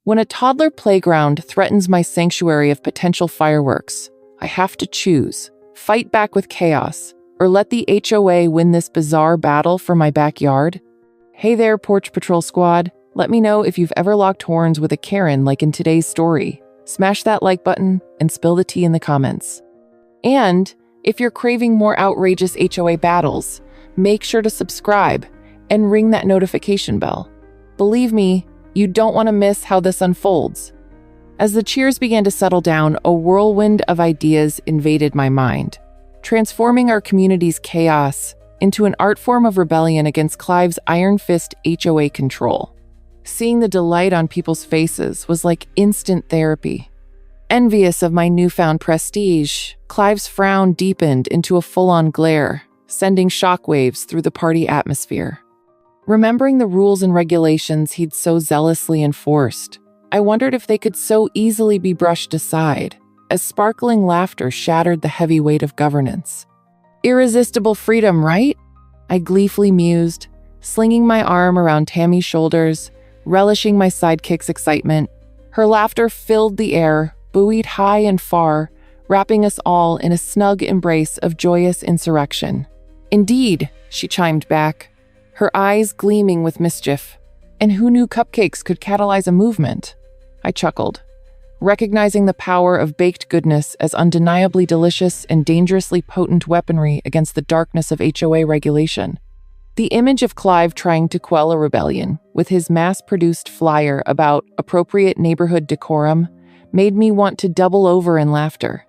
When a toddler playground threatens my sanctuary of potential fireworks, I have to choose: fight back with chaos, or let the HOA win this bizarre battle for my backyard. Hey there, Porch Patrol Squad. Let me know if you've ever locked horns with a Karen like in today's story. Smash that like button and spill the tea in the comments. And if you're craving more outrageous HOA battles, make sure to subscribe and ring that notification bell. Believe me, you don't want to miss how this unfolds. As the cheers began to settle down, a whirlwind of ideas invaded my mind, transforming our community's chaos into an art form of rebellion against Clive's iron fist HOA control. Seeing the delight on people's faces was like instant therapy. Envious of my newfound prestige, Clive's frown deepened into a full-on glare, sending shockwaves through the party atmosphere. Remembering the rules and regulations he'd so zealously enforced, I wondered if they could so easily be brushed aside, as sparkling laughter shattered the heavy weight of governance. Irresistible freedom, right? I gleefully mused, slinging my arm around Tammy's shoulders, relishing my sidekick's excitement. Her laughter filled the air, buoyed high and far, wrapping us all in a snug embrace of joyous insurrection. Indeed, she chimed back, her eyes gleaming with mischief. And who knew cupcakes could catalyze a movement? I chuckled, recognizing the power of baked goodness as undeniably delicious and dangerously potent weaponry against the darkness of HOA regulation. The image of Clive trying to quell a rebellion with his mass-produced flyer about appropriate neighborhood decorum made me want to double over in laughter.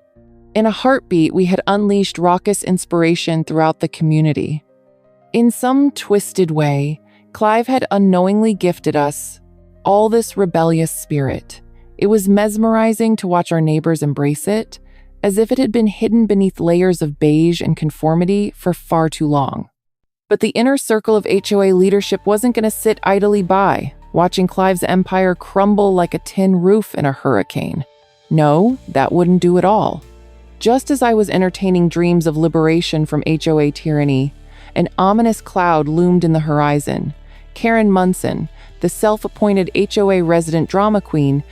In a heartbeat, we had unleashed raucous inspiration throughout the community. In some twisted way, Clive had unknowingly gifted us all this rebellious spirit. It was mesmerizing to watch our neighbors embrace it, as if it had been hidden beneath layers of beige and conformity for far too long. But the inner circle of HOA leadership wasn't going to sit idly by, watching Clive's empire crumble like a tin roof in a hurricane. No, that wouldn't do at all. Just as I was entertaining dreams of liberation from HOA tyranny, an ominous cloud loomed in the horizon. Karen Munson, the self-appointed HOA resident drama queen,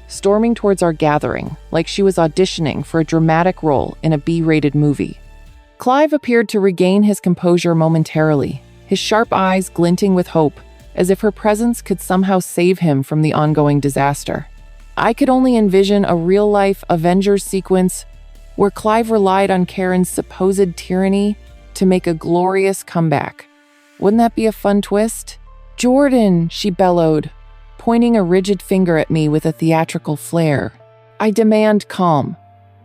storming towards our gathering like she was auditioning for a dramatic role in a B-rated movie. Clive appeared to regain his composure momentarily, his sharp eyes glinting with hope, as if her presence could somehow save him from the ongoing disaster. I could only envision a real-life Avengers sequence where Clive relied on Karen's supposed tyranny to make a glorious comeback. Wouldn't that be a fun twist? "Jordan," she bellowed, pointing a rigid finger at me with a theatrical flair. I demand calm.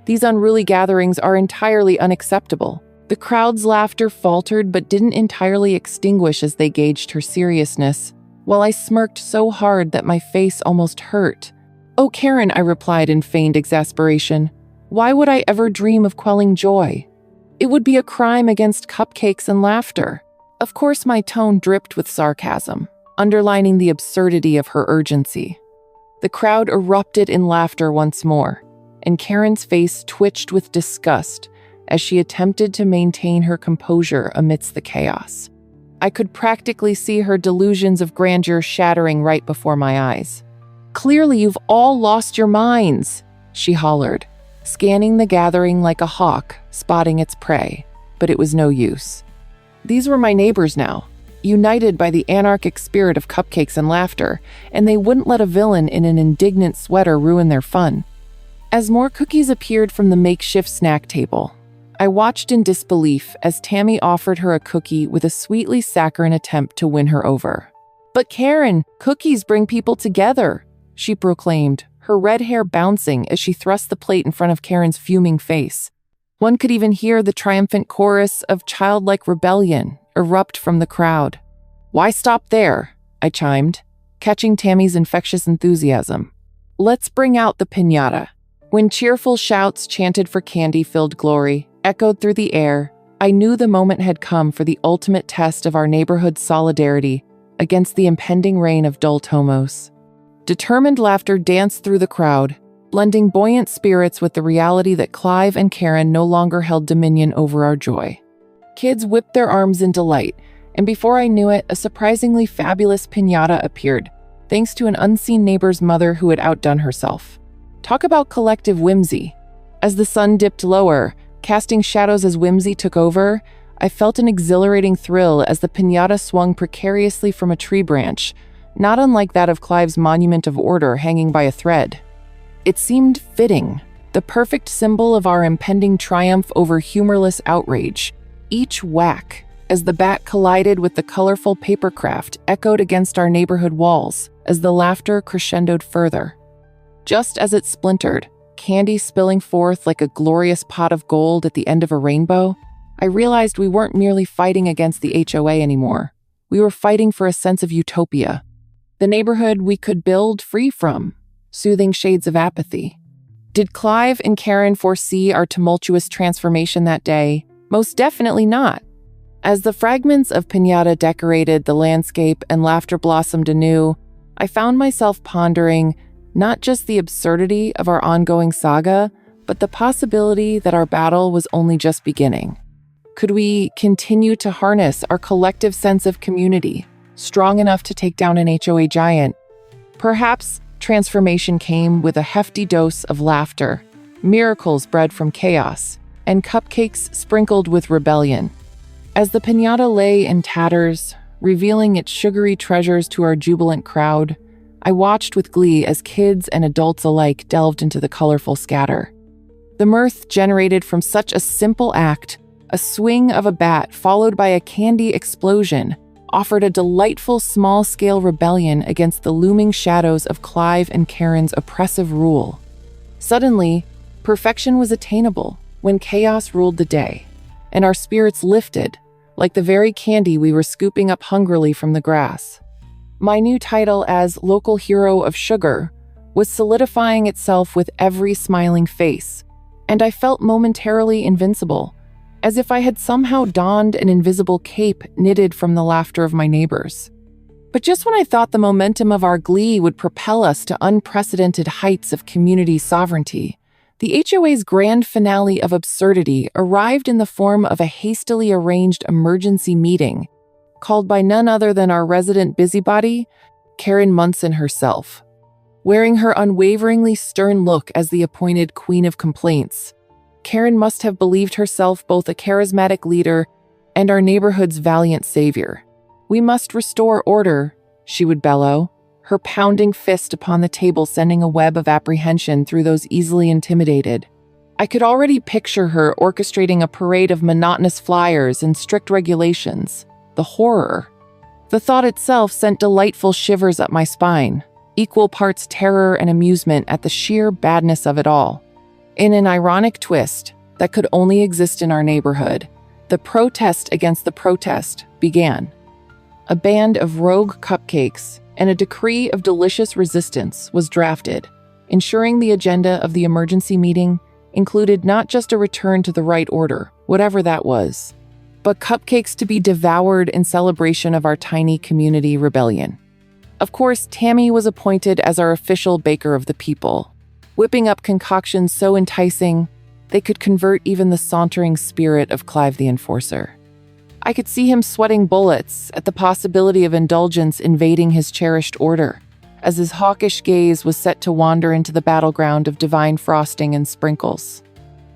These unruly gatherings are entirely unacceptable. The crowd's laughter faltered but didn't entirely extinguish as they gauged her seriousness, while I smirked so hard that my face almost hurt. "Oh, Karen," I replied in feigned exasperation. "Why would I ever dream of quelling joy? It would be a crime against cupcakes and laughter." Of course, my tone dripped with sarcasm, underlining the absurdity of her urgency. The crowd erupted in laughter once more, and Karen's face twitched with disgust as she attempted to maintain her composure amidst the chaos. I could practically see her delusions of grandeur shattering right before my eyes. "Clearly, you've all lost your minds," she hollered, scanning the gathering like a hawk, spotting its prey, but it was no use. These were my neighbors now, united by the anarchic spirit of cupcakes and laughter, and they wouldn't let a villain in an indignant sweater ruin their fun. As more cookies appeared from the makeshift snack table, I watched in disbelief as Tammy offered her a cookie with a sweetly saccharine attempt to win her over. "But Karen, cookies bring people together," she proclaimed, her red hair bouncing as she thrust the plate in front of Karen's fuming face. One could even hear the triumphant chorus of childlike rebellion erupt from the crowd. "Why stop there?" I chimed, catching Tammy's infectious enthusiasm. "Let's bring out the piñata." When cheerful shouts chanted for candy-filled glory echoed through the air, I knew the moment had come for the ultimate test of our neighborhood's solidarity against the impending reign of dull Tomos. Determined laughter danced through the crowd, blending buoyant spirits with the reality that Clive and Karen no longer held dominion over our joy. Kids whipped their arms in delight, and before I knew it, a surprisingly fabulous piñata appeared, thanks to an unseen neighbor's mother who had outdone herself. Talk about collective whimsy. As the sun dipped lower, casting shadows as whimsy took over, I felt an exhilarating thrill as the piñata swung precariously from a tree branch, not unlike that of Clive's monument of order hanging by a thread. It seemed fitting, the perfect symbol of our impending triumph over humorless outrage. Each whack, as the bat collided with the colorful papercraft, echoed against our neighborhood walls as the laughter crescendoed further. Just as it splintered, candy spilling forth like a glorious pot of gold at the end of a rainbow, I realized we weren't merely fighting against the HOA anymore. We were fighting for a sense of utopia, the neighborhood we could build free from soothing shades of apathy. Did Clive and Karen foresee our tumultuous transformation that day? Most definitely not. As the fragments of piñata decorated the landscape and laughter blossomed anew, I found myself pondering not just the absurdity of our ongoing saga, but the possibility that our battle was only just beginning. Could we continue to harness our collective sense of community, strong enough to take down an HOA giant? Perhaps transformation came with a hefty dose of laughter, miracles bred from chaos, and cupcakes sprinkled with rebellion. As the piñata lay in tatters, revealing its sugary treasures to our jubilant crowd, I watched with glee as kids and adults alike delved into the colorful scatter. The mirth generated from such a simple act, a swing of a bat followed by a candy explosion, offered a delightful small-scale rebellion against the looming shadows of Clive and Karen's oppressive rule. Suddenly, perfection was attainable when chaos ruled the day, and our spirits lifted, like the very candy we were scooping up hungrily from the grass. My new title as local hero of sugar was solidifying itself with every smiling face, and I felt momentarily invincible, as if I had somehow donned an invisible cape knitted from the laughter of my neighbors. But just when I thought the momentum of our glee would propel us to unprecedented heights of community sovereignty, the HOA's grand finale of absurdity arrived in the form of a hastily arranged emergency meeting, called by none other than our resident busybody, Karen Munson herself. Wearing her unwaveringly stern look as the appointed queen of complaints, Karen must have believed herself both a charismatic leader and our neighborhood's valiant savior. "We must restore order," she would bellow, her pounding fist upon the table sending a web of apprehension through those easily intimidated. I could already picture her orchestrating a parade of monotonous flyers and strict regulations. The horror. The thought itself sent delightful shivers up my spine, equal parts terror and amusement at the sheer badness of it all. In an ironic twist that could only exist in our neighborhood, the protest against the protest began. A band of rogue cupcakes and a decree of delicious resistance was drafted, ensuring the agenda of the emergency meeting included not just a return to the right order, whatever that was, but cupcakes to be devoured in celebration of our tiny community rebellion. Of course, Tammy was appointed as our official baker of the people, whipping up concoctions so enticing they could convert even the sauntering spirit of Clive the Enforcer. I could see him sweating bullets at the possibility of indulgence invading his cherished order, as his hawkish gaze was set to wander into the battleground of divine frosting and sprinkles.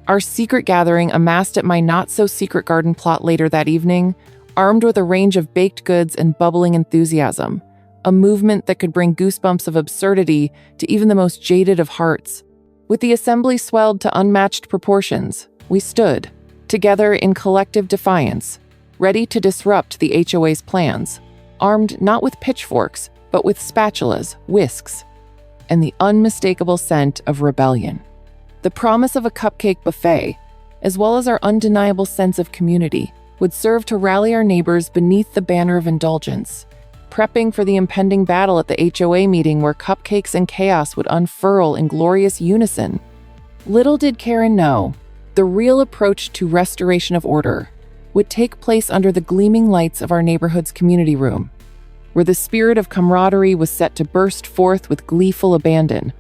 Our secret gathering amassed at my not-so-secret garden plot later that evening, armed with a range of baked goods and bubbling enthusiasm, a movement that could bring goosebumps of absurdity to even the most jaded of hearts. With the assembly swelled to unmatched proportions, we stood, together in collective defiance, ready to disrupt the HOA's plans, armed not with pitchforks, but with spatulas, whisks, and the unmistakable scent of rebellion. The promise of a cupcake buffet, as well as our undeniable sense of community, would serve to rally our neighbors beneath the banner of indulgence, prepping for the impending battle at the HOA meeting where cupcakes and chaos would unfurl in glorious unison. Little did Karen know, the real approach to restoration of order would take place under the gleaming lights of our neighborhood's community room, where the spirit of camaraderie was set to burst forth with gleeful abandon.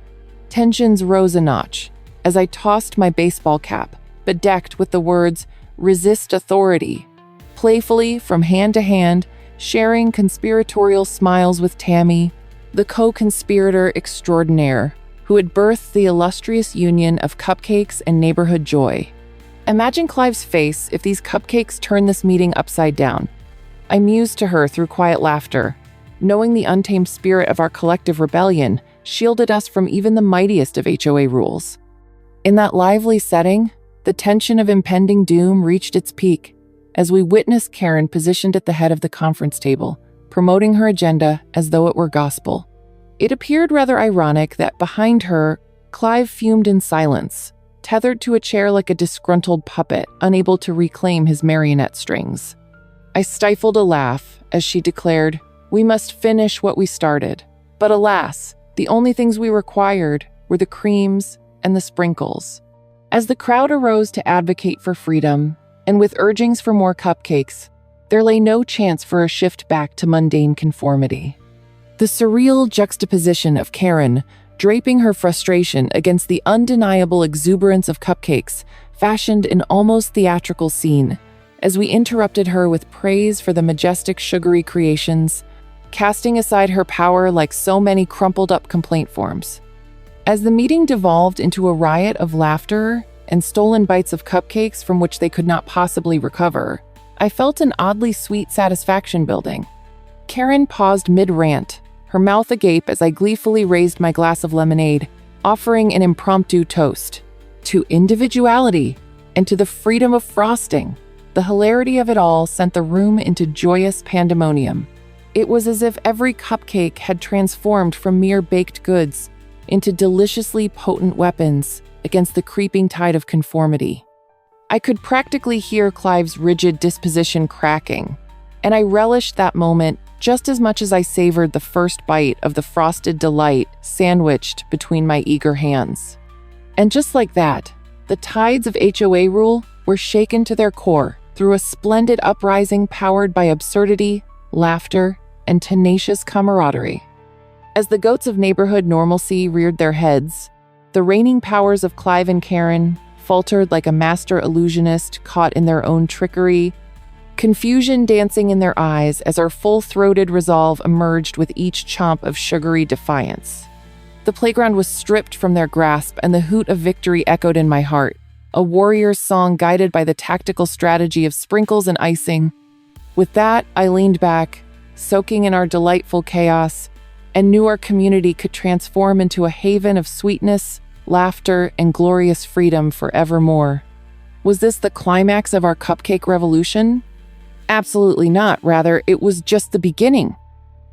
Tensions rose a notch as I tossed my baseball cap, bedecked with the words, "Resist authority," playfully from hand to hand, sharing conspiratorial smiles with Tammy, the co-conspirator extraordinaire who had birthed the illustrious union of cupcakes and neighborhood joy. Imagine Clive's face if these cupcakes turned this meeting upside down. I mused to her through quiet laughter, knowing the untamed spirit of our collective rebellion shielded us from even the mightiest of HOA rules. In that lively setting, the tension of impending doom reached its peak as we witnessed Karen positioned at the head of the conference table, promoting her agenda as though it were gospel. It appeared rather ironic that behind her, Clive fumed in silence, tethered to a chair like a disgruntled puppet, unable to reclaim his marionette strings. I stifled a laugh as she declared, "We must finish what we started." But alas, the only things we required were the creams and the sprinkles. As the crowd arose to advocate for freedom, and with urgings for more cupcakes, there lay no chance for a shift back to mundane conformity. The surreal juxtaposition of Karen draping her frustration against the undeniable exuberance of cupcakes fashioned an almost theatrical scene as we interrupted her with praise for the majestic sugary creations, casting aside her power like so many crumpled-up complaint forms. As the meeting devolved into a riot of laughter and stolen bites of cupcakes from which they could not possibly recover, I felt an oddly sweet satisfaction building. Karen paused mid-rant, her mouth agape as I gleefully raised my glass of lemonade, offering an impromptu toast to individuality and to the freedom of frosting. The hilarity of it all sent the room into joyous pandemonium. It was as if every cupcake had transformed from mere baked goods into deliciously potent weapons against the creeping tide of conformity. I could practically hear Clive's rigid disposition cracking, and I relished that moment just as much as I savored the first bite of the frosted delight sandwiched between my eager hands. And just like that, the tides of HOA rule were shaken to their core through a splendid uprising powered by absurdity, laughter, and tenacious camaraderie. As the goats of neighborhood normalcy reared their heads, the reigning powers of Clive and Karen faltered like a master illusionist caught in their own trickery, confusion dancing in their eyes as our full-throated resolve emerged with each chomp of sugary defiance. The playground was stripped from their grasp, and the hoot of victory echoed in my heart, a warrior's song guided by the tactical strategy of sprinkles and icing. With that, I leaned back, soaking in our delightful chaos, and knew our community could transform into a haven of sweetness, laughter, and glorious freedom forevermore. Was this the climax of our cupcake revolution? Absolutely not. Rather, it was just the beginning.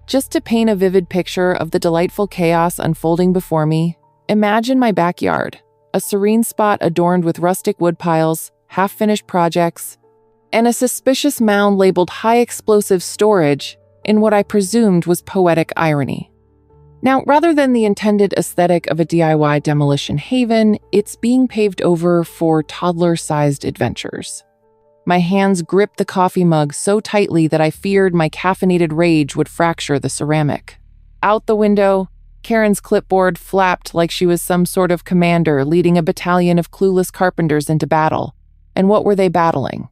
Just to paint a vivid picture of the delightful chaos unfolding before me, imagine my backyard, a serene spot adorned with rustic wood piles, half-finished projects, and a suspicious mound labeled high explosive storage in what I presumed was poetic irony. Now, rather than the intended aesthetic of a DIY demolition haven, it's being paved over for toddler-sized adventures. My hands gripped the coffee mug so tightly that I feared my caffeinated rage would fracture the ceramic. Out the window, Karen's clipboard flapped like she was some sort of commander leading a battalion of clueless carpenters into battle. And what were they battling?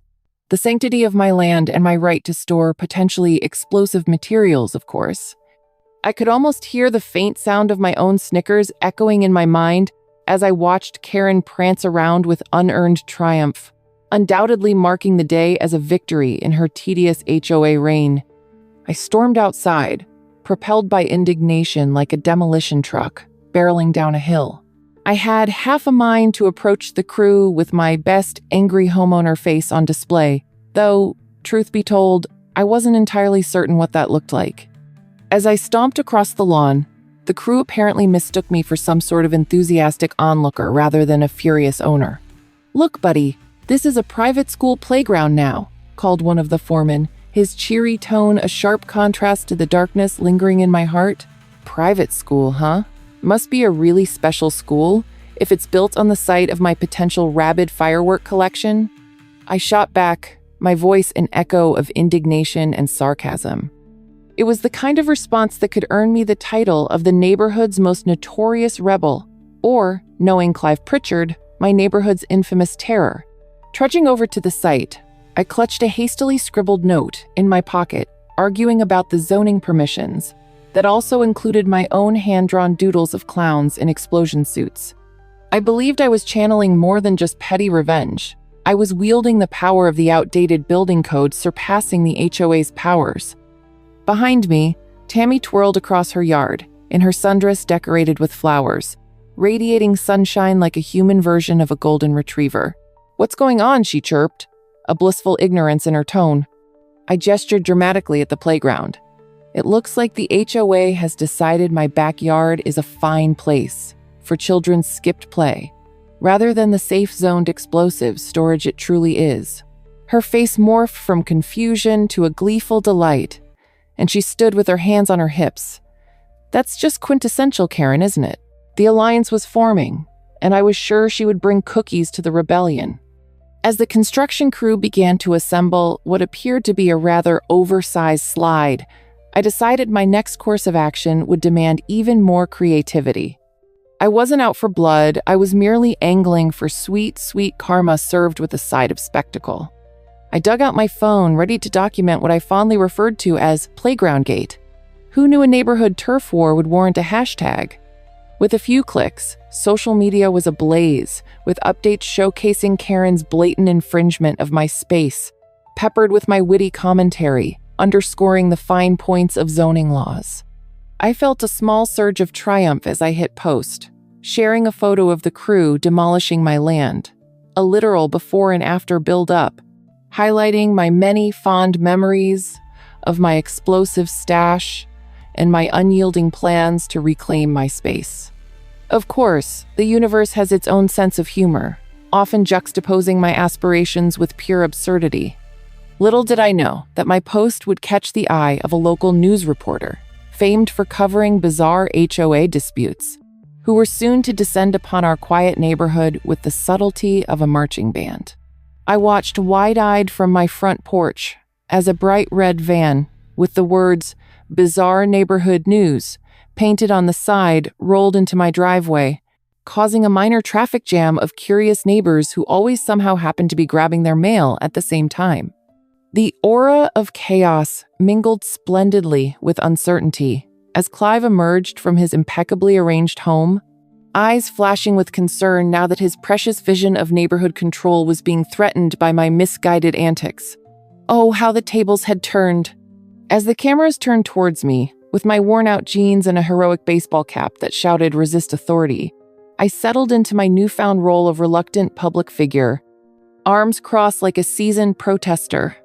The sanctity of my land and my right to store potentially explosive materials, of course. I could almost hear the faint sound of my own snickers echoing in my mind as I watched Karen prance around with unearned triumph, undoubtedly marking the day as a victory in her tedious HOA reign. I stormed outside, propelled by indignation like a demolition truck barreling down a hill. I had half a mind to approach the crew with my best angry homeowner face on display, though, truth be told, I wasn't entirely certain what that looked like. As I stomped across the lawn, the crew apparently mistook me for some sort of enthusiastic onlooker rather than a furious owner. "Look, buddy, this is a private school playground now," called one of the foremen, his cheery tone a sharp contrast to the darkness lingering in my heart. Private school, huh? Must be a really special school if it's built on the site of my potential rabid firework collection. I shot back, my voice an echo of indignation and sarcasm. It was the kind of response that could earn me the title of the neighborhood's most notorious rebel, or, knowing Clive Pritchard, my neighborhood's infamous terror. Trudging over to the site, I clutched a hastily scribbled note in my pocket, arguing about the zoning permissions, that also included my own hand-drawn doodles of clowns in explosion suits. I believed I was channeling more than just petty revenge. I was wielding the power of the outdated building code surpassing the HOA's powers. Behind me, Tammy twirled across her yard, in her sundress decorated with flowers, radiating sunshine like a human version of a golden retriever. "What's going on?" she chirped, a blissful ignorance in her tone. I gestured dramatically at the playground. "It looks like the HOA has decided my backyard is a fine place for children's skipped play, rather than the safe-zoned explosive storage it truly is." Her face morphed from confusion to a gleeful delight, and she stood with her hands on her hips. That's just quintessential Karen, isn't it? The alliance was forming, and I was sure she would bring cookies to the rebellion. As the construction crew began to assemble what appeared to be a rather oversized slide, I decided my next course of action would demand even more creativity. I wasn't out for blood, I was merely angling for sweet, sweet karma served with a side of spectacle. I dug out my phone, ready to document what I fondly referred to as Playground Gate. Who knew a neighborhood turf war would warrant a hashtag? With a few clicks, social media was ablaze, with updates showcasing Karen's blatant infringement of my space, peppered with my witty commentary, underscoring the fine points of zoning laws. I felt a small surge of triumph as I hit post, sharing a photo of the crew demolishing my land, a literal before and after build-up, highlighting my many fond memories of my explosive stash and my unyielding plans to reclaim my space. Of course, the universe has its own sense of humor, often juxtaposing my aspirations with pure absurdity. Little did I know that my post would catch the eye of a local news reporter, famed for covering bizarre HOA disputes, who were soon to descend upon our quiet neighborhood with the subtlety of a marching band. I watched wide-eyed from my front porch as a bright red van with the words "Bizarre Neighborhood News" painted on the side rolled into my driveway, causing a minor traffic jam of curious neighbors who always somehow happened to be grabbing their mail at the same time. The aura of chaos mingled splendidly with uncertainty as Clive emerged from his impeccably arranged home, eyes flashing with concern now that his precious vision of neighborhood control was being threatened by my misguided antics. Oh, how the tables had turned. As the cameras turned towards me, with my worn-out jeans and a heroic baseball cap that shouted "Resist Authority," I settled into my newfound role of reluctant public figure, arms crossed like a seasoned protester.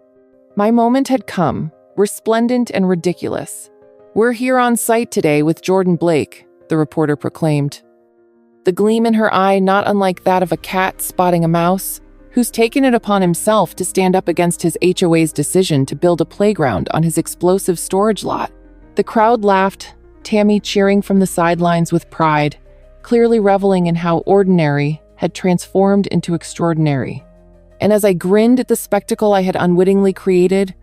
My moment had come, resplendent and ridiculous. "We're here on site today with Jordan Blake," the reporter proclaimed. The gleam in her eye not unlike that of a cat spotting a mouse, who's taken it upon himself to stand up against his HOA's decision to build a playground on his explosive storage lot. The crowd laughed, Tammy cheering from the sidelines with pride, clearly reveling in how ordinary had transformed into extraordinary. And as I grinned at the spectacle I had unwittingly created,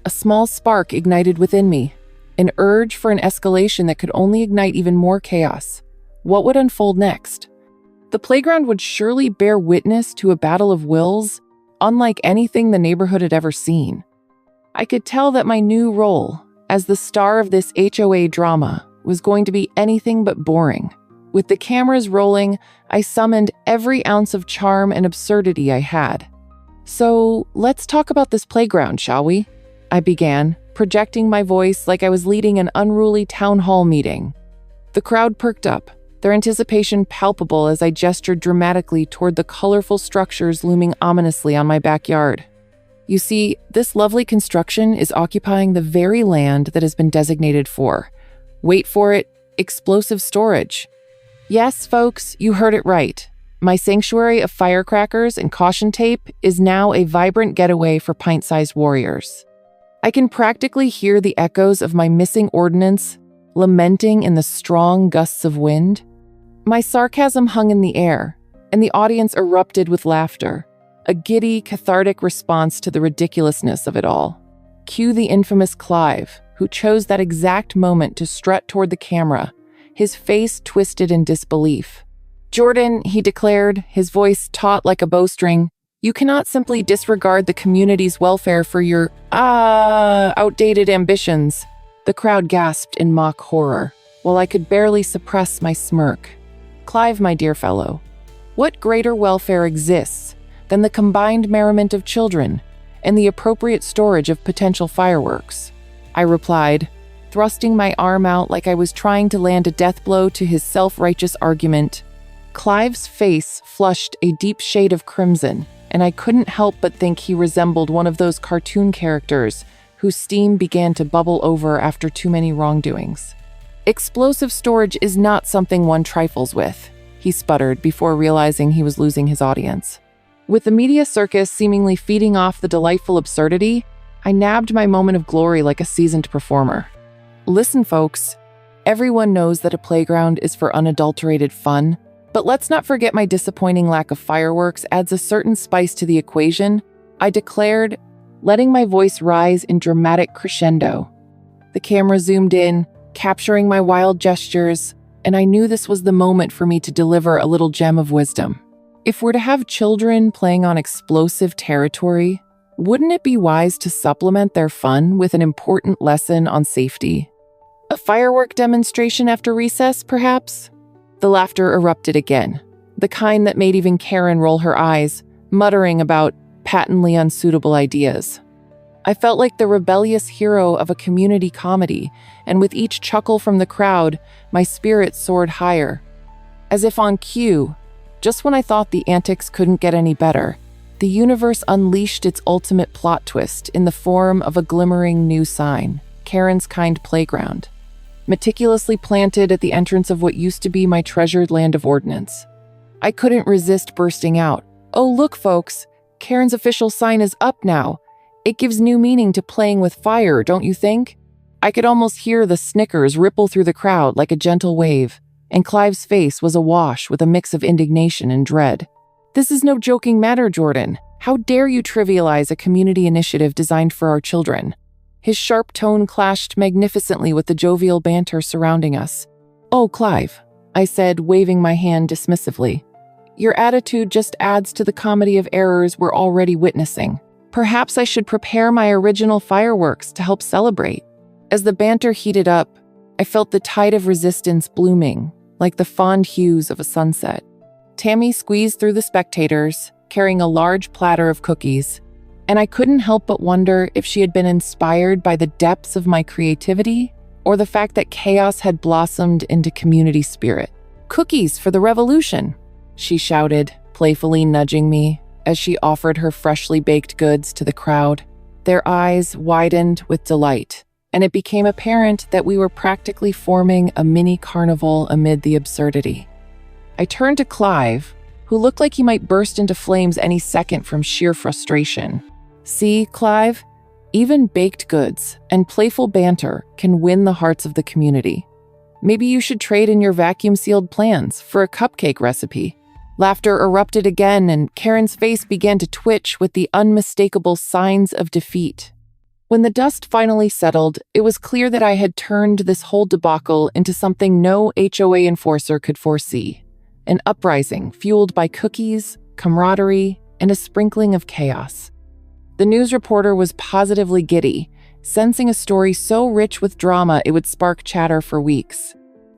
a small spark ignited within me, an urge for an escalation that could only ignite even more chaos. What would unfold next? The playground would surely bear witness to a battle of wills, unlike anything the neighborhood had ever seen. I could tell that my new role, as the star of this HOA drama, was going to be anything but boring. With the cameras rolling, I summoned every ounce of charm and absurdity I had. "So, let's talk about this playground, shall we?" I began, projecting my voice like I was leading an unruly town hall meeting. The crowd perked up, their anticipation palpable as I gestured dramatically toward the colorful structures looming ominously on my backyard. You see, this lovely construction is occupying the very land that has been designated for, wait for it, explosive storage. Yes, folks, you heard it right. My sanctuary of firecrackers and caution tape is now a vibrant getaway for pint-sized warriors. I can practically hear the echoes of my missing ordnance lamenting in the strong gusts of wind. My sarcasm hung in the air, and the audience erupted with laughter, a giddy, cathartic response to the ridiculousness of it all. Cue the infamous Clive, who chose that exact moment to strut toward the camera, his face twisted in disbelief. "Jordan," he declared, his voice taut like a bowstring, "you cannot simply disregard the community's welfare for your, outdated ambitions. The crowd gasped in mock horror, while I could barely suppress my smirk. Clive, my dear fellow, what greater welfare exists than the combined merriment of children and the appropriate storage of potential fireworks? I replied, thrusting my arm out like I was trying to land a death blow to his self-righteous argument. Clive's face flushed a deep shade of crimson, and I couldn't help but think he resembled one of those cartoon characters whose steam began to bubble over after too many wrongdoings. Explosive storage is not something one trifles with, he sputtered before realizing he was losing his audience. With the media circus seemingly feeding off the delightful absurdity, I nabbed my moment of glory like a seasoned performer. Listen, folks, everyone knows that a playground is for unadulterated fun, but let's not forget my disappointing lack of fireworks adds a certain spice to the equation, I declared, letting my voice rise in dramatic crescendo. The camera zoomed in, capturing my wild gestures, and I knew this was the moment for me to deliver a little gem of wisdom. If we're to have children playing on explosive territory, wouldn't it be wise to supplement their fun with an important lesson on safety? A firework demonstration after recess, perhaps? The laughter erupted again, the kind that made even Karen roll her eyes, muttering about patently unsuitable ideas. I felt like the rebellious hero of a community comedy, and with each chuckle from the crowd, my spirits soared higher. As if on cue, just when I thought the antics couldn't get any better, the universe unleashed its ultimate plot twist in the form of a glimmering new sign, Karen's Kind Playground, meticulously planted at the entrance of what used to be my treasured land of ordnance. I couldn't resist bursting out. Oh, look, folks, Karen's official sign is up now. It gives new meaning to playing with fire, don't you think? I could almost hear the snickers ripple through the crowd like a gentle wave, and Clive's face was awash with a mix of indignation and dread. This is no joking matter, Jordan. How dare you trivialize a community initiative designed for our children? His sharp tone clashed magnificently with the jovial banter surrounding us. Oh, Clive, I said, waving my hand dismissively. Your attitude just adds to the comedy of errors we're already witnessing. Perhaps I should prepare my original fireworks to help celebrate. As the banter heated up, I felt the tide of resistance blooming, like the fond hues of a sunset. Tammy squeezed through the spectators, carrying a large platter of cookies, and I couldn't help but wonder if she had been inspired by the depths of my creativity or the fact that chaos had blossomed into community spirit. Cookies for the revolution, she shouted, playfully nudging me as she offered her freshly baked goods to the crowd. Their eyes widened with delight, and it became apparent that we were practically forming a mini carnival amid the absurdity. I turned to Clive, who looked like he might burst into flames any second from sheer frustration. See, Clive, even baked goods and playful banter can win the hearts of the community. Maybe you should trade in your vacuum-sealed plans for a cupcake recipe. Laughter erupted again, and Karen's face began to twitch with the unmistakable signs of defeat. When the dust finally settled, it was clear that I had turned this whole debacle into something no HOA enforcer could foresee. An uprising fueled by cookies, camaraderie, and a sprinkling of chaos. The news reporter was positively giddy, sensing a story so rich with drama it would spark chatter for weeks.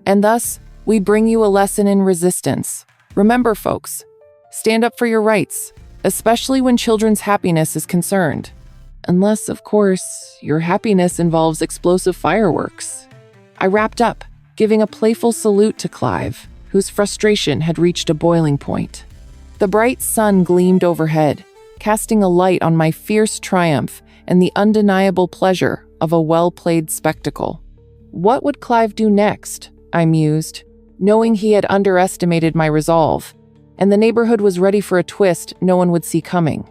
And thus, we bring you a lesson in resistance. Remember, folks, stand up for your rights, especially when children's happiness is concerned. Unless, of course, your happiness involves explosive fireworks. I wrapped up, giving a playful salute to Clive, whose frustration had reached a boiling point. The bright sun gleamed overhead, casting a light on my fierce triumph and the undeniable pleasure of a well-played spectacle. What would Clive do next? I mused, knowing he had underestimated my resolve, and the neighborhood was ready for a twist no one would see coming.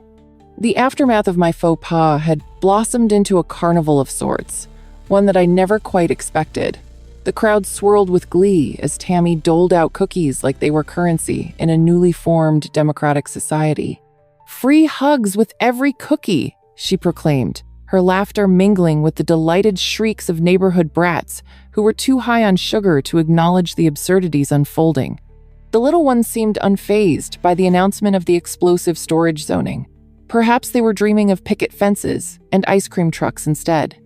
The aftermath of my faux pas had blossomed into a carnival of sorts, one that I never quite expected. The crowd swirled with glee as Tammy doled out cookies like they were currency in a newly formed democratic society. "Free hugs with every cookie," she proclaimed, her laughter mingling with the delighted shrieks of neighborhood brats who were too high on sugar to acknowledge the absurdities unfolding. The little ones seemed unfazed by the announcement of the explosive storage zoning. Perhaps they were dreaming of picket fences and ice cream trucks instead.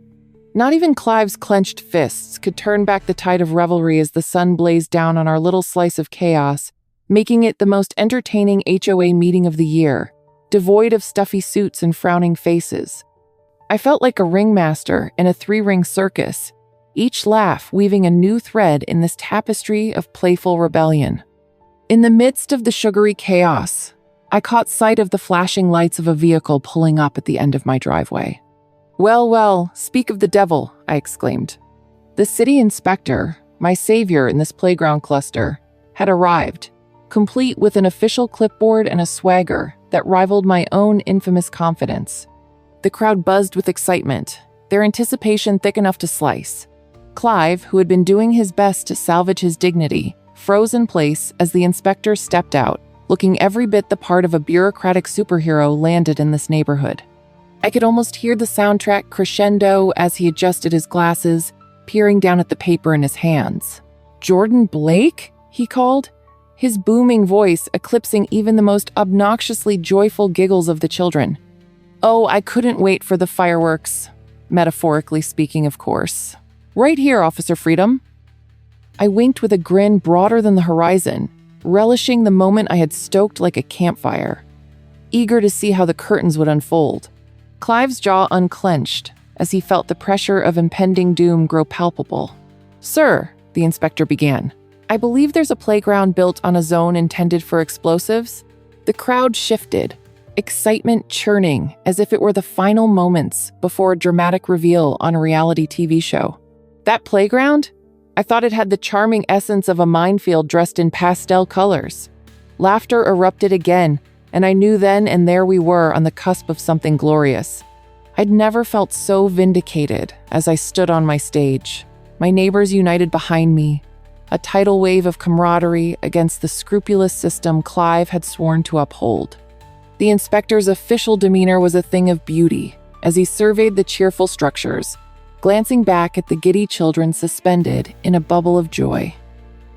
Not even Clive's clenched fists could turn back the tide of revelry as the sun blazed down on our little slice of chaos, making it the most entertaining HOA meeting of the year, devoid of stuffy suits and frowning faces. I felt like a ringmaster in a three-ring circus, each laugh weaving a new thread in this tapestry of playful rebellion. In the midst of the sugary chaos, I caught sight of the flashing lights of a vehicle pulling up at the end of my driveway. "Well, well, speak of the devil," I exclaimed. The city inspector, my savior in this playground cluster, had arrived, complete with an official clipboard and a swagger that rivaled my own infamous confidence. The crowd buzzed with excitement, their anticipation thick enough to slice. Clive, who had been doing his best to salvage his dignity, froze in place as the inspector stepped out, looking every bit the part of a bureaucratic superhero landed in this neighborhood. I could almost hear the soundtrack crescendo as he adjusted his glasses, peering down at the paper in his hands. "Jordan Blake?" he called, his booming voice eclipsing even the most obnoxiously joyful giggles of the children. Oh, I couldn't wait for the fireworks. Metaphorically speaking, of course. "Right here, Officer Freedom." I winked with a grin broader than the horizon, relishing the moment I had stoked like a campfire, eager to see how the curtains would unfold. Clive's jaw unclenched as he felt the pressure of impending doom grow palpable. "Sir," the inspector began, "I believe there's a playground built on a zone intended for explosives." The crowd shifted, excitement churning as if it were the final moments before a dramatic reveal on a reality TV show. "That playground? I thought it had the charming essence of a minefield dressed in pastel colors." Laughter erupted again, and I knew then and there we were on the cusp of something glorious. I'd never felt so vindicated as I stood on my stage, my neighbors united behind me, a tidal wave of camaraderie against the scrupulous system Clive had sworn to uphold. The inspector's official demeanor was a thing of beauty as he surveyed the cheerful structures, glancing back at the giddy children suspended in a bubble of joy.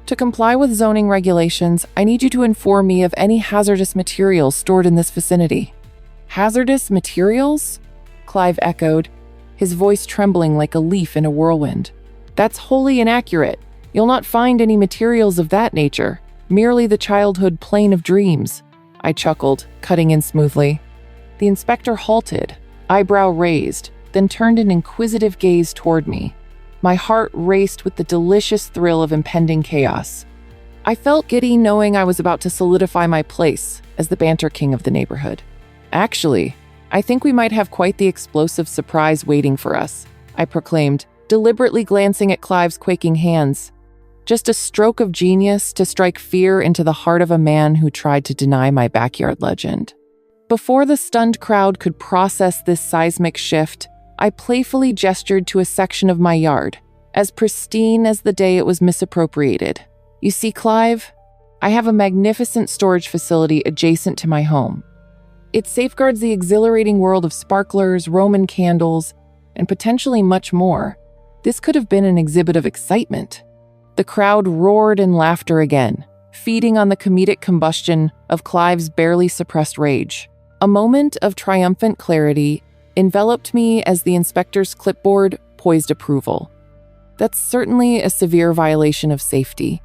"To comply with zoning regulations, I need you to inform me of any hazardous materials stored in this vicinity." "Hazardous materials?" Clive echoed, his voice trembling like a leaf in a whirlwind. "That's wholly inaccurate. You'll not find any materials of that nature, merely the childhood plane of dreams." I chuckled, cutting in smoothly. The inspector halted, eyebrow raised, then turned an inquisitive gaze toward me. My heart raced with the delicious thrill of impending chaos. I felt giddy knowing I was about to solidify my place as the banter king of the neighborhood. "Actually, I think we might have quite the explosive surprise waiting for us," I proclaimed, deliberately glancing at Clive's quaking hands. Just a stroke of genius to strike fear into the heart of a man who tried to deny my backyard legend. Before the stunned crowd could process this seismic shift, I playfully gestured to a section of my yard, as pristine as the day it was misappropriated. "You see, Clive, I have a magnificent storage facility adjacent to my home. It safeguards the exhilarating world of sparklers, Roman candles, and potentially much more. This could have been an exhibit of excitement." The crowd roared in laughter again, feeding on the comedic combustion of Clive's barely suppressed rage. A moment of triumphant clarity enveloped me as the inspector's clipboard poised approval. "That's certainly a severe violation of safety.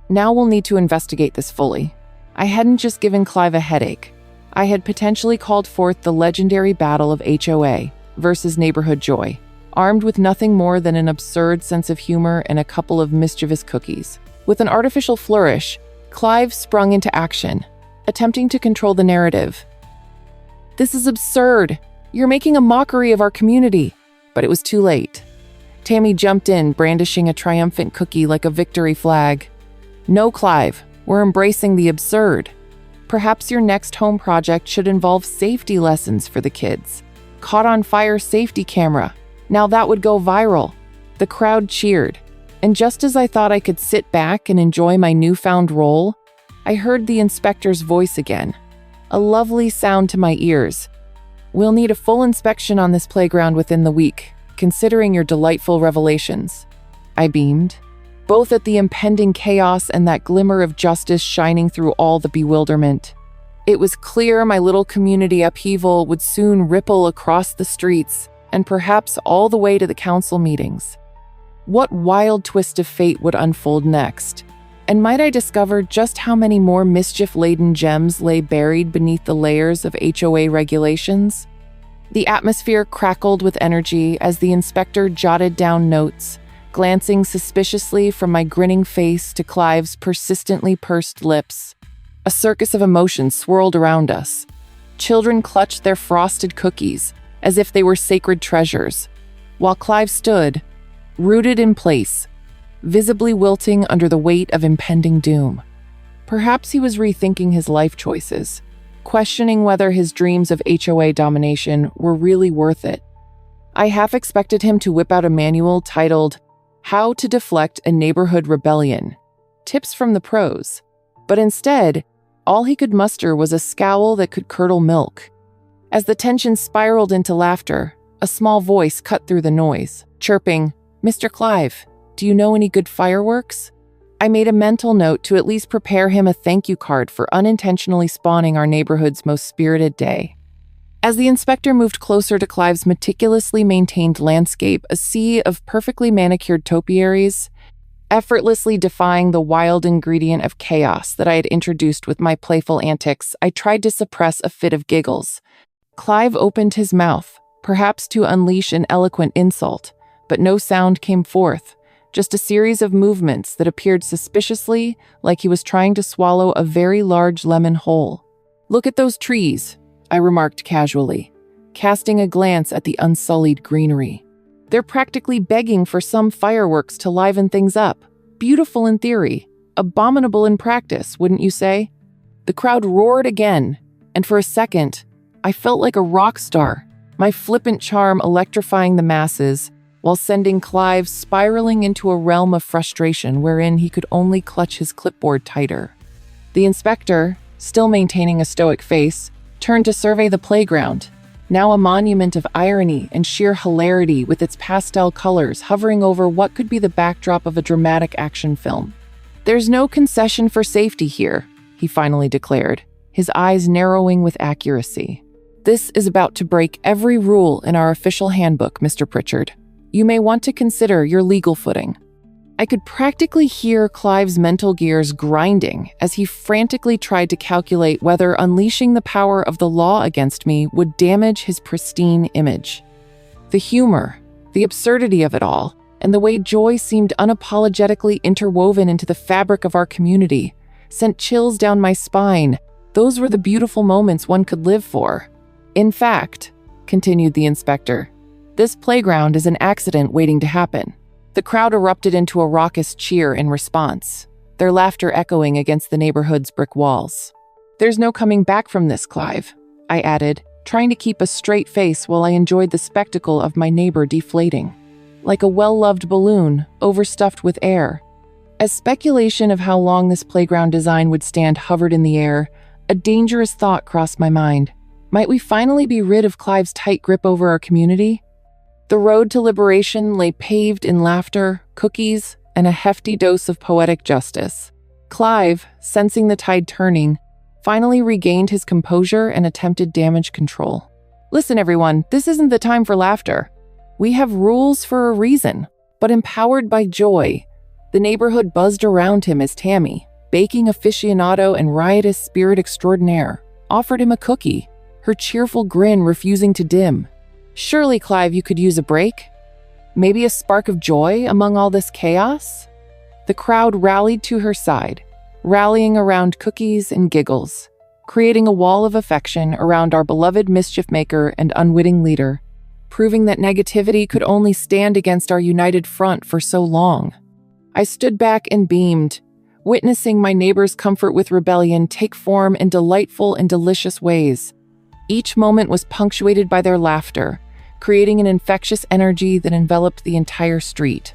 Now we'll need to investigate this fully." I hadn't just given Clive a headache. I had potentially called forth the legendary battle of HOA versus neighborhood joy, armed with nothing more than an absurd sense of humor and a couple of mischievous cookies. With an artificial flourish, Clive sprung into action, attempting to control the narrative. "This is absurd. You're making a mockery of our community." But it was too late. Tammy jumped in, brandishing a triumphant cookie like a victory flag. "No, Clive, we're embracing the absurd. Perhaps your next home project should involve safety lessons for the kids. Caught on fire safety camera. Now that would go viral." The crowd cheered, and just as I thought I could sit back and enjoy my newfound role, I heard the inspector's voice again. A lovely sound to my ears. "We'll need a full inspection on this playground within the week, considering your delightful revelations." I beamed, both at the impending chaos and that glimmer of justice shining through all the bewilderment. It was clear my little community upheaval would soon ripple across the streets, and perhaps all the way to the council meetings. What wild twist of fate would unfold next? And might I discover just how many more mischief-laden gems lay buried beneath the layers of HOA regulations? The atmosphere crackled with energy as the inspector jotted down notes, glancing suspiciously from my grinning face to Clive's persistently pursed lips. A circus of emotions swirled around us. Children clutched their frosted cookies as if they were sacred treasures, while Clive stood, rooted in place, visibly wilting under the weight of impending doom. Perhaps he was rethinking his life choices, questioning whether his dreams of HOA domination were really worth it. I half expected him to whip out a manual titled, "How to Deflect a Neighborhood Rebellion: Tips from the Pros," but instead, all he could muster was a scowl that could curdle milk. As the tension spiraled into laughter, a small voice cut through the noise, chirping, "Mr. Clive, do you know any good fireworks?" I made a mental note to at least prepare him a thank you card for unintentionally spawning our neighborhood's most spirited day. As the inspector moved closer to Clive's meticulously maintained landscape, a sea of perfectly manicured topiaries, effortlessly defying the wild ingredient of chaos that I had introduced with my playful antics, I tried to suppress a fit of giggles. Clive opened his mouth, perhaps to unleash an eloquent insult, but no sound came forth, just a series of movements that appeared suspiciously like he was trying to swallow a very large lemon whole. "Look at those trees," I remarked casually, casting a glance at the unsullied greenery. "They're practically begging for some fireworks to liven things up. Beautiful in theory, abominable in practice, wouldn't you say?" The crowd roared again, and for a second, I felt like a rock star, my flippant charm electrifying the masses, while sending Clive spiraling into a realm of frustration wherein he could only clutch his clipboard tighter. The inspector, still maintaining a stoic face, turned to survey the playground, now a monument of irony and sheer hilarity with its pastel colors hovering over what could be the backdrop of a dramatic action film. "There's no concession for safety here," he finally declared, his eyes narrowing with accuracy. "This is about to break every rule in our official handbook, Mr. Pritchard. You may want to consider your legal footing." I could practically hear Clive's mental gears grinding as he frantically tried to calculate whether unleashing the power of the law against me would damage his pristine image. The humor, the absurdity of it all, and the way joy seemed unapologetically interwoven into the fabric of our community sent chills down my spine. Those were the beautiful moments one could live for. "In fact," continued the inspector, "this playground is an accident waiting to happen." The crowd erupted into a raucous cheer in response, their laughter echoing against the neighborhood's brick walls. "There's no coming back from this, Clive," I added, trying to keep a straight face while I enjoyed the spectacle of my neighbor deflating, like a well-loved balloon overstuffed with air. As speculation of how long this playground design would stand hovered in the air, a dangerous thought crossed my mind. Might we finally be rid of Clive's tight grip over our community? The road to liberation lay paved in laughter, cookies, and a hefty dose of poetic justice. Clive, sensing the tide turning, finally regained his composure and attempted damage control. "Listen, everyone, this isn't the time for laughter. We have rules for a reason." But empowered by joy, the neighborhood buzzed around him as Tammy, baking aficionado and riotous spirit extraordinaire, offered him a cookie, her cheerful grin refusing to dim. "Surely, Clive, you could use a break? Maybe a spark of joy among all this chaos?" The crowd rallied to her side, rallying around cookies and giggles, creating a wall of affection around our beloved mischief maker and unwitting leader, proving that negativity could only stand against our united front for so long. I stood back and beamed, witnessing my neighbor's comfort with rebellion take form in delightful and delicious ways. Each moment was punctuated by their laughter, creating an infectious energy that enveloped the entire street.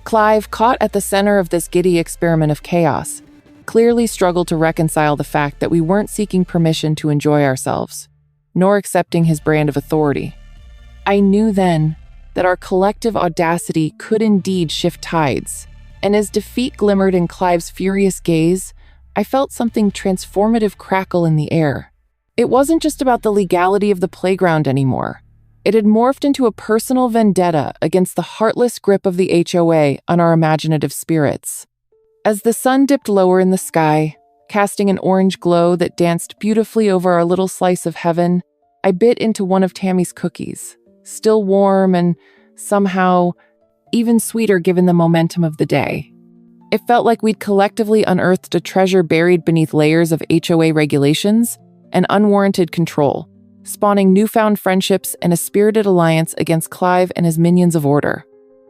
Clive, caught at the center of this giddy experiment of chaos, clearly struggled to reconcile the fact that we weren't seeking permission to enjoy ourselves, nor accepting his brand of authority. I knew then that our collective audacity could indeed shift tides, and as defeat glimmered in Clive's furious gaze, I felt something transformative crackle in the air. It wasn't just about the legality of the playground anymore. It had morphed into a personal vendetta against the heartless grip of the HOA on our imaginative spirits. As the sun dipped lower in the sky, casting an orange glow that danced beautifully over our little slice of heaven, I bit into one of Tammy's cookies, still warm and somehow even sweeter given the momentum of the day. It felt like we'd collectively unearthed a treasure buried beneath layers of HOA regulations and unwarranted control, spawning newfound friendships and a spirited alliance against Clive and his minions of order.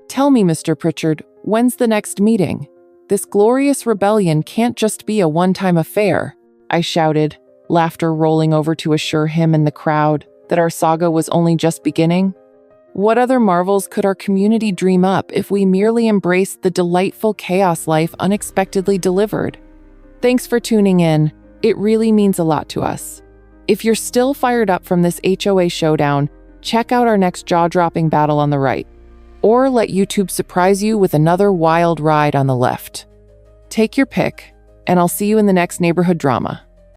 Tell me, Mr. Pritchard, when's the next meeting? This glorious rebellion can't just be a one-time affair, I shouted, laughter rolling over to assure him and the crowd that our saga was only just beginning. What other marvels could our community dream up if we merely embraced the delightful chaos life unexpectedly delivered? Thanks for tuning in. It really means a lot to us. If you're still fired up from this HOA showdown, check out our next jaw-dropping battle on the right, or let YouTube surprise you with another wild ride on the left. Take your pick, and I'll see you in the next neighborhood drama.